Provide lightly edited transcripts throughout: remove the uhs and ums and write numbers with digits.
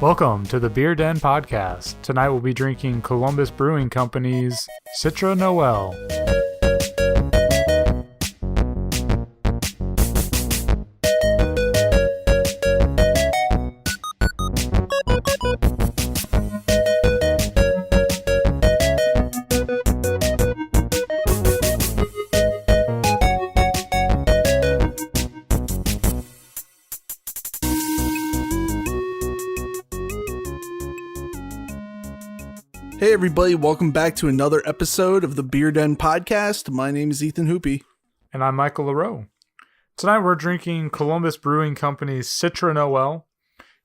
Welcome to the Beer Den Podcast. Tonight we'll be drinking Columbus Brewing Company's Citra Noel. Hey everybody, welcome back to another episode of the Beer Den Podcast. My name is Ethan Hoopy. And I'm Michael LaRoe. Tonight we're drinking Columbus Brewing Company's Citra Noel.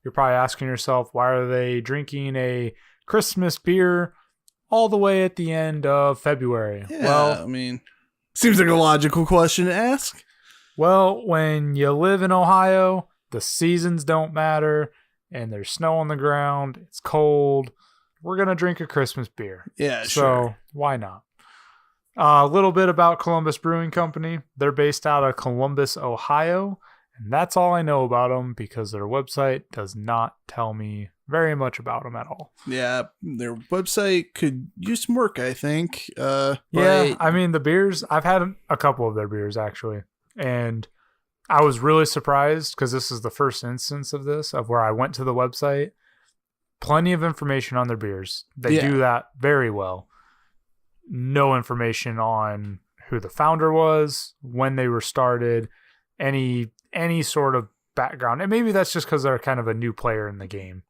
You're probably asking yourself, why are they drinking a Christmas beer all the way at the end of February? Yeah, well, I mean, seems like a logical question to ask. Well, when you live in Ohio, the seasons don't matter, and there's snow on the ground, it's cold. We're going to drink a Christmas beer. Yeah, sure. So why not? A little bit about Columbus Brewing Company. They're based out of Columbus, Ohio. And that's all I know about them because their website does not tell me very much about them at all. Yeah, their website could use some work, I think. Yeah, I mean, the beers, I've had a couple of their beers actually. And I was really surprised because this is the first instance of this, of where I went to the website. Plenty of information on their beers. They do that very well. No information on who the founder was, when they were started, any sort of background. And maybe that's just because they're kind of a new player in the game.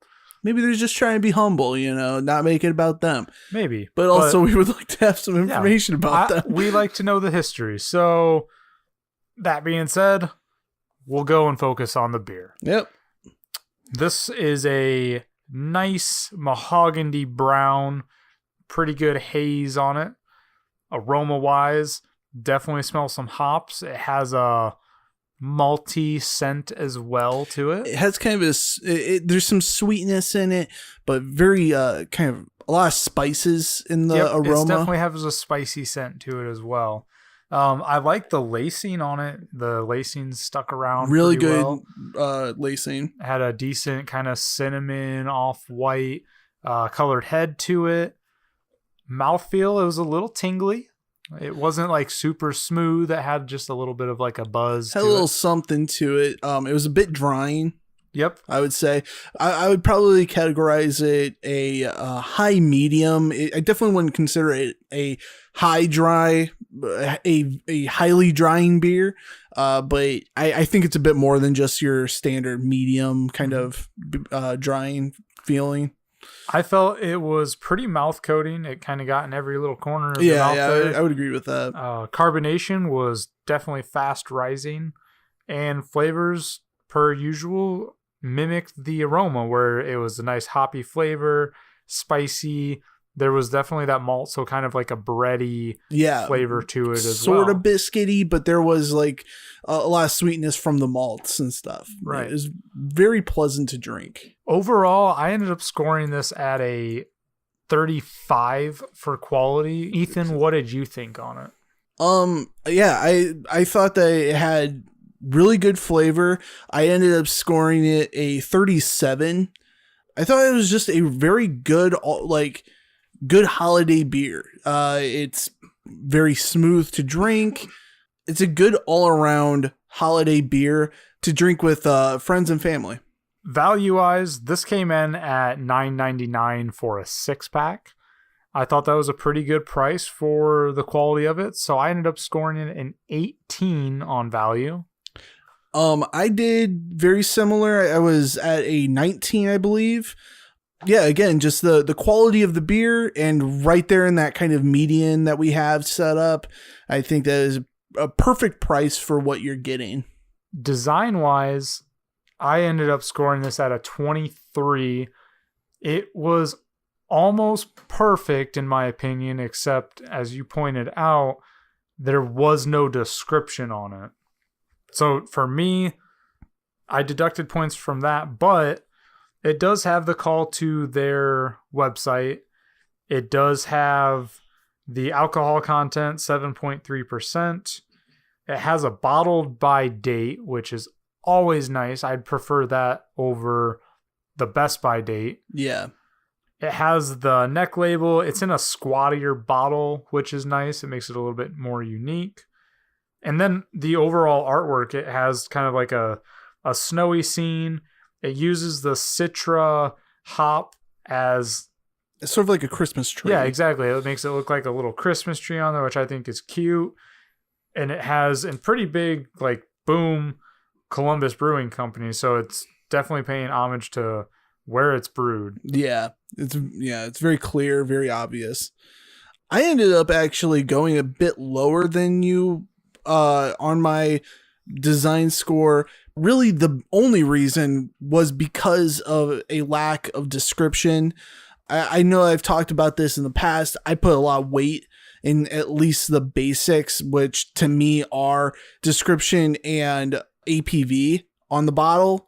Maybe they're just trying to be humble, not make it about them. Maybe. But also we would like to have some information about them. We like to know the history. So that being said, we'll go and focus on the beer. Yep. This is a nice mahogany brown, pretty good haze on it. Aroma wise, definitely smells some hops. It has a malty scent as well to it. It has kind of there's some sweetness in it, but very kind of a lot of spices in the aroma. It definitely has a spicy scent to it as well. I like the lacing on it. The lacing stuck around really good well. Lacing. Had a decent kind of cinnamon off-white colored head to it. Mouthfeel, it was a little tingly. It wasn't like super smooth. It had just a little bit of like a buzz. Had a little something to it. It was a bit drying. Yep. I would say I would probably categorize it a high medium. I definitely wouldn't consider it a high dry, a highly drying beer. But I think it's a bit more than just your standard medium kind of drying feeling. I felt it was pretty mouth coating. It kind of got in every little corner of the mouth. Yeah, I would agree with that. Carbonation was definitely fast rising, and flavors per usual mimicked the aroma, where it was a nice hoppy flavor, spicy. There was definitely that malt, so kind of like a bready flavor to it as well. Sort of biscuity, but there was like a lot of sweetness from the malts and stuff. Right. It was very pleasant to drink. Overall, I ended up scoring this at a 35 for quality. Ethan, what did you think on it? I thought that it had really good flavor. I ended up scoring it a 37. I thought it was just a very good, good holiday beer. It's very smooth to drink. It's a good all-around holiday beer to drink with friends and family. Value-wise, this came in at $9.99 for a 6-pack. I thought that was a pretty good price for the quality of it, so I ended up scoring it an 18 on value. I did very similar. I was at a 19, I believe. Yeah, again, just the quality of the beer and right there in that kind of median that we have set up. I think that is a perfect price for what you're getting. Design-wise, I ended up scoring this at a 23. It was almost perfect in my opinion, except as you pointed out, there was no description on it. So for me, I deducted points from that, but it does have the call to their website. It does have the alcohol content, 7.3%. It has a bottled by date, which is always nice. I'd prefer that over the best by date. Yeah. It has the neck label. It's in a squattier bottle, which is nice. It makes it a little bit more unique. And then the overall artwork, it has kind of like a snowy scene. It uses the Citra hop as... It's sort of like a Christmas tree. Yeah, exactly. It makes it look like a little Christmas tree on there, which I think is cute. And it has in pretty big, like, boom, Columbus Brewing Company. So it's definitely paying homage to where it's brewed. Yeah, it's very clear, very obvious. I ended up actually going a bit lower than you on my design score. Really, the only reason was because of a lack of description. I know I've talked about this in the past. I put a lot of weight in at least the basics, which to me are description and APV on the bottle.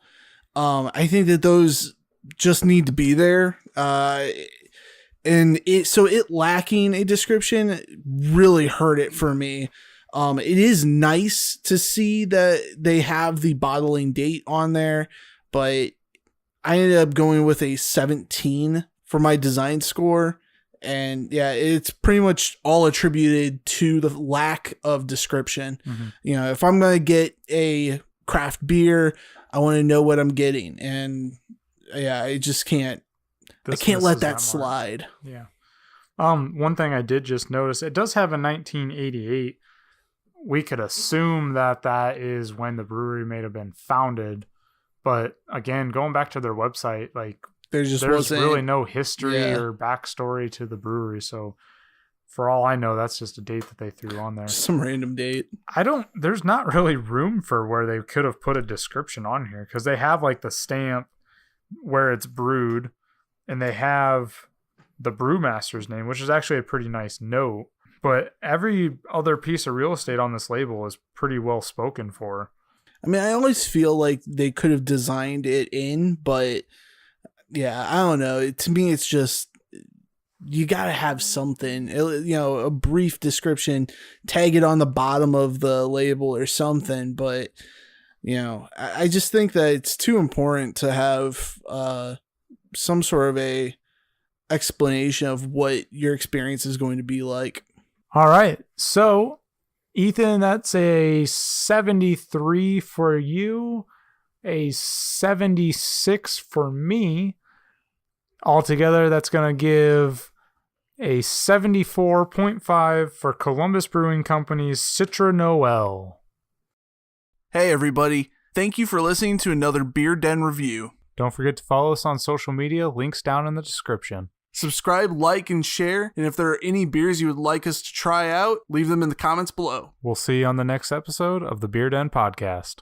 I think that those just need to be there. And it lacking a description really hurt it for me. It is nice to see that they have the bottling date on there, but I ended up going with a 17 for my design score. And yeah, it's pretty much all attributed to the lack of description. Mm-hmm. You know, if I'm going to get a craft beer, I want to know what I'm getting. And yeah, I just can't. I can't let that slide. Yeah. One thing I did just notice, it does have a 1988. We could assume that is when the brewery may have been founded. But again, going back to their website, like there's really no history or backstory to the brewery. So for all I know, that's just a date that they threw on there. Some random date. There's not really room for where they could have put a description on here, because they have like the stamp where it's brewed, and they have the brewmaster's name, which is actually a pretty nice note. But every other piece of real estate on this label is pretty well spoken for. I mean, I always feel like they could have designed it in, but yeah, I don't know. To me, it's just, you got to have something, a brief description, tag it on the bottom of the label or something. But, I just think that it's too important to have some sort of a explanation of what your experience is going to be like. All right. So, Ethan, that's a 73 for you, a 76 for me. Altogether, that's going to give a 74.5 for Columbus Brewing Company's Citra Noel. Hey, everybody. Thank you for listening to another Beer Den review. Don't forget to follow us on social media. Links down in the description. Subscribe, like, and share. And if there are any beers you would like us to try out, leave them in the comments below. We'll see you on the next episode of the Beer Den Podcast.